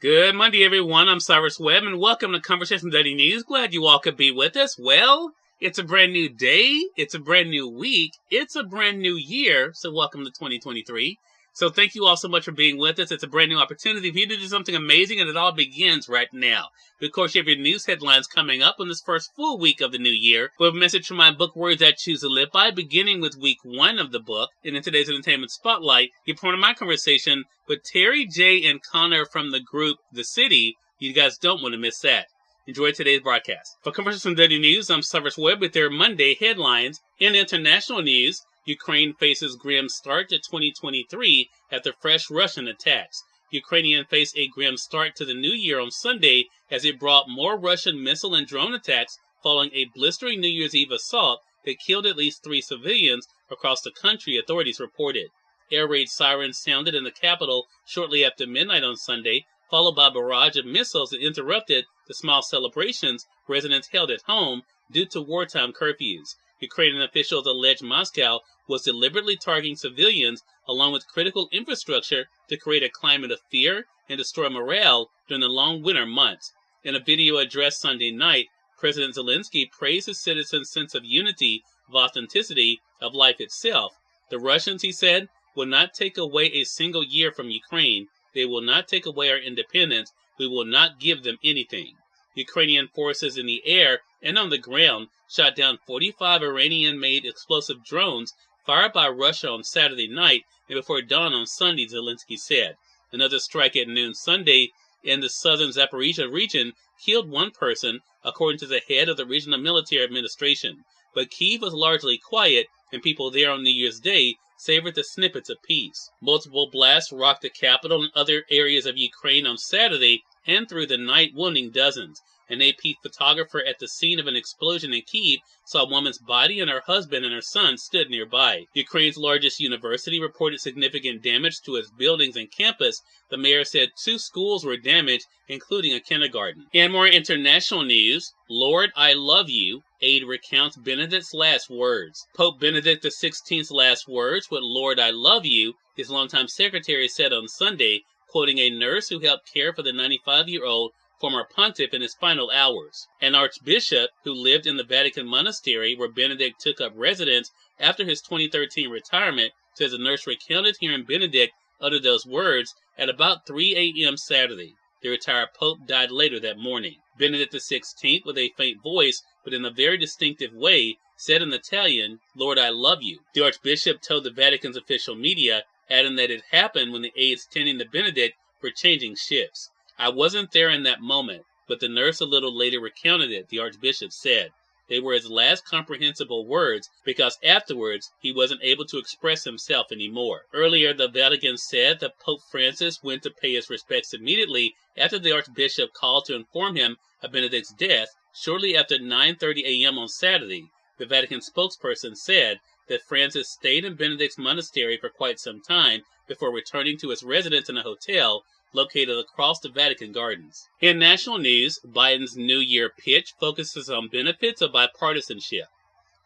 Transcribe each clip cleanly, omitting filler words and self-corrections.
Good Monday, everyone. I'm Cyrus Webb, and welcome to Conversation Daily News. Glad you all could be with us. Well, it's a brand new day. It's a brand new week. It's a brand new year. So welcome to 2023. So thank you all so much for being with us. It's a brand new opportunity for you to do something amazing, and it all begins right now. Of course, you have your news headlines coming up on this first full week of the new year. We have a message from my book, Words I Choose to Live By, beginning with week 1 of the book. And in today's Entertainment Spotlight, you're part of my conversation with Terry, Jay, and Connor from the group The City. You guys don't want to miss that. Enjoy today's broadcast. For Conversation Daily News, I'm Cyrus Webb with their Monday headlines. In international news, Ukraine faces grim start to 2023 after fresh Russian attacks. Ukrainians face a grim start to the new year on Sunday as it brought more Russian missile and drone attacks following a blistering New Year's Eve assault that killed at least 3 civilians across the country, authorities reported. Air raid sirens sounded in the capital shortly after midnight on Sunday, followed by a barrage of missiles that interrupted the small celebrations residents held at home due to wartime curfews. Ukrainian officials allege Moscow was deliberately targeting civilians along with critical infrastructure to create a climate of fear and destroy morale during the long winter months. In a video address Sunday night, President Zelensky praised his citizens' sense of unity, of authenticity, of life itself. The Russians, he said, will not take away a single year from Ukraine. They will not take away our independence. We will not give them anything. Ukrainian forces in the air and on the ground shot down 45 Iranian-made explosive drones fired by Russia on Saturday night and before dawn on Sunday, Zelensky said. Another strike at noon Sunday in the southern Zaporizhia region killed 1 person, according to the head of the regional military administration. But Kyiv was largely quiet, and people there on New Year's Day savored the snippets of peace. Multiple blasts rocked the capital and other areas of Ukraine on Saturday and through the night, wounding dozens. An AP photographer at the scene of an explosion in Kyiv saw a woman's body, and her husband and her son stood nearby. Ukraine's largest university reported significant damage to its buildings and campus. The mayor said 2 schools were damaged, including a kindergarten. In more international news, Lord, I love you. Aide recounts Benedict's last words. Pope Benedict XVI's last words with Lord, I love you, his longtime secretary said on Sunday, quoting a nurse who helped care for the 95-year-old former pontiff in his final hours. An archbishop who lived in the Vatican monastery where Benedict took up residence after his 2013 retirement says the nurse recounted hearing Benedict utter those words at about 3 a.m. Saturday. The retired pope died later that morning. Benedict XVI, with a faint voice but in a very distinctive way, said in Italian, Lord, I love you. The archbishop told the Vatican's official media, adding that it happened when the aides tending to Benedict were changing shifts. I wasn't there in that moment, but the nurse a little later recounted it, the archbishop said. They were his last comprehensible words because afterwards he wasn't able to express himself anymore. Earlier, the Vatican said that Pope Francis went to pay his respects immediately after the archbishop called to inform him of Benedict's death shortly after 9:30 a.m. on Saturday. The Vatican spokesperson said that Francis stayed in Benedict's monastery for quite some time before returning to his residence in a hotel located across the Vatican Gardens. In national news, Biden's New Year pitch focuses on benefits of bipartisanship.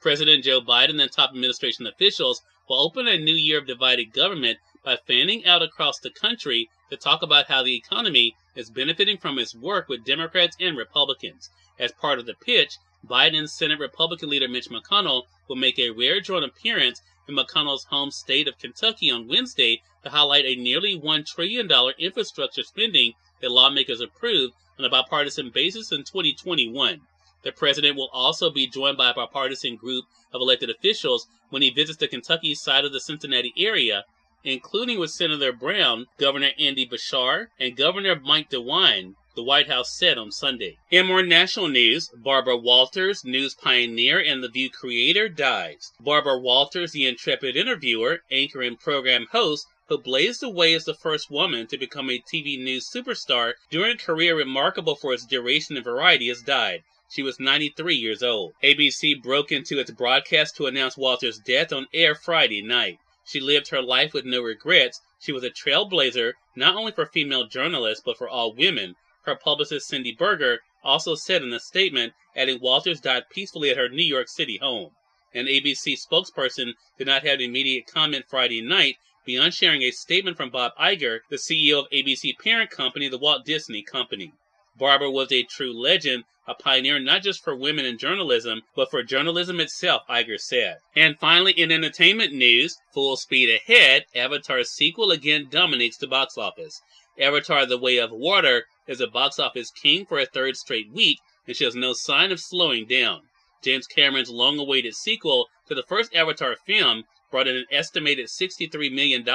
President Joe Biden and top administration officials will open a new year of divided government by fanning out across the country to talk about how the economy is benefiting from his work with Democrats and Republicans. As part of the pitch, Biden's Senate Republican leader Mitch McConnell will make a rare joint appearance in McConnell's home state of Kentucky on Wednesday to highlight a nearly $1 trillion infrastructure spending that lawmakers approved on a bipartisan basis in 2021. The president will also be joined by a bipartisan group of elected officials when he visits the Kentucky side of the Cincinnati area, including with Senator Brown, Governor Andy Bashar, and Governor Mike DeWine, the White House said on Sunday. In more national news, Barbara Walters, news pioneer and The View creator, dies. Barbara Walters, the intrepid interviewer, anchor, and program host, who blazed the way as the first woman to become a TV news superstar during a career remarkable for its duration and variety, has died. She was 93 years old. ABC broke into its broadcast to announce Walters' death on air Friday night. She lived her life with no regrets. She was a trailblazer, not only for female journalists, but for all women. Her publicist Cindy Berger also said in a statement, adding Walters died peacefully at her New York City home. An ABC spokesperson did not have immediate comment Friday night, beyond sharing a statement from Bob Iger, the CEO of ABC parent company, the Walt Disney Company. Barbara was a true legend, a pioneer not just for women in journalism, but for journalism itself, Iger said. And finally, in entertainment news, full speed ahead, Avatar's sequel again dominates the box office. Avatar: The Way of Water is a box office king for a third straight week and shows no sign of slowing down. James Cameron's long-awaited sequel to the first Avatar film brought in an estimated $63 million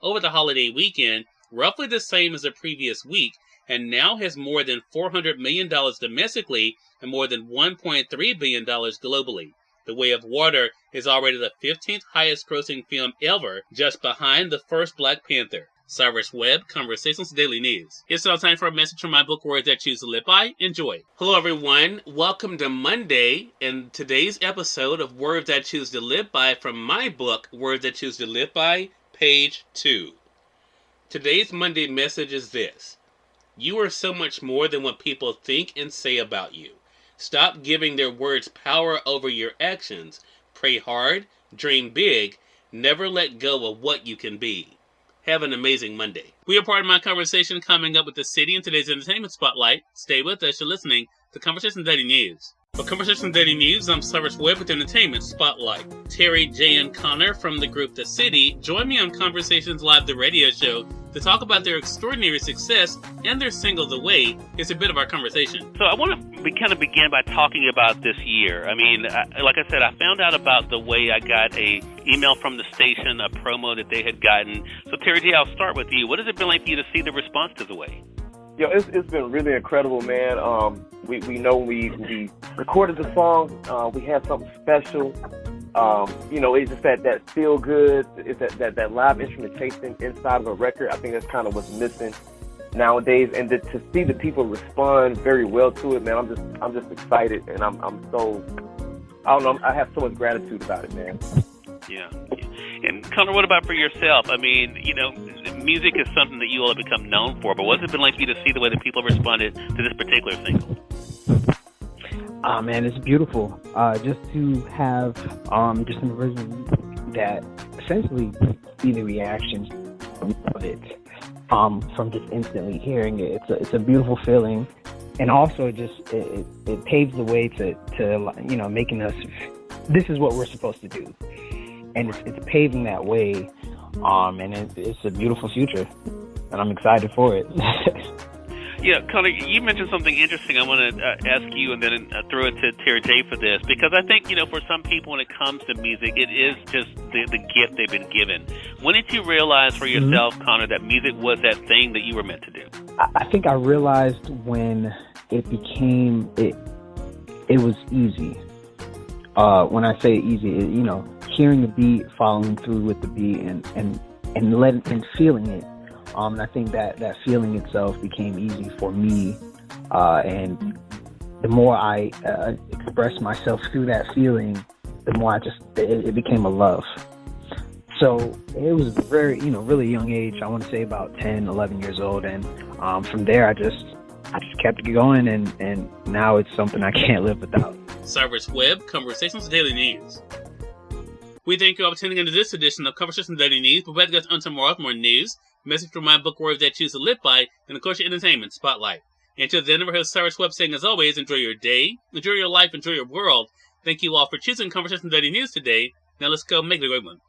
over the holiday weekend, roughly the same as the previous week, and now has more than $400 million domestically and more than $1.3 billion globally. The Way of Water is already the 15th highest grossing film ever, just behind the first Black Panther. Cyrus Webb, Conversations Daily News. It's now time for a message from my book, Words That Choose to Live By. Enjoy. Hello, everyone. Welcome to Monday, and today's episode of Words That Choose to Live By from my book, Words That Choose to Live By, page 2. Today's Monday message is this: you are so much more than what people think and say about you. Stop giving their words power over your actions. Pray hard, dream big, never let go of what you can be. Have an amazing Monday. We are part of my conversation coming up with the city in today's entertainment spotlight. Stay with us. You're listening to Conversations Daily News. For Conversations Daily News, I'm Cyrus Webb with Entertainment Spotlight. Terry, Jay, and Connor from the group The City join me on Conversations Live, the radio show, to talk about their extraordinary success and their single, The Way. It's a bit of our conversation. So I want to begin by talking about this year. I mean, like I said, I found out about The Way. I got a email from the station, a promo that they had gotten. So Terry J, I'll start with you. What has it been like for you to see the response to The Way? Yo, it's been really incredible, man. We know we recorded the song. We had something special. It's just that feel good. It's that live instrumentation inside of a record. I think that's kind of what's missing nowadays. And to see the people respond very well to it, man, I'm just excited, and I'm so, I don't know, I have so much gratitude about it, man. Yeah. And Connor, what about for yourself? I mean, music is something that you all have become known for, but what's it been like for you to see the way that people responded to this particular single? Man, it's beautiful. Just to have just an version that essentially see the reactions of it from just instantly hearing it. It's a beautiful feeling, and also just it paves the way to making us. This is what we're supposed to do, and it's paving that way. And it's a beautiful future, and I'm excited for it. Yeah, Connor, you mentioned something interesting. I want to ask you and then throw it to Terry J for this, because I think, for some people when it comes to music, it is just the gift they've been given. When did you realize for yourself, Connor, that music was that thing that you were meant to do? I think I realized when it became, it was easy. When I say easy, hearing the beat, following through with the beat, and feeling it. And I think that feeling itself became easy for me. And the more I expressed myself through that feeling, the more it became a love. So it was very, really young age. I want to say about 10, 11 years old. And from there, I just kept going. And now it's something I can't live without. Cyrus Webb, Conversations Daily News. We thank you all for tuning into this edition of Conversations Daily News. But we'll get on tomorrow with more news, message from my book, Words That Choose to Live By, and of course your entertainment spotlight. Until then, remember how Cyrus Webb saying, as always, enjoy your day, enjoy your life, enjoy your world. Thank you all for choosing Conversations Daily News today. Now let's go make it a great one.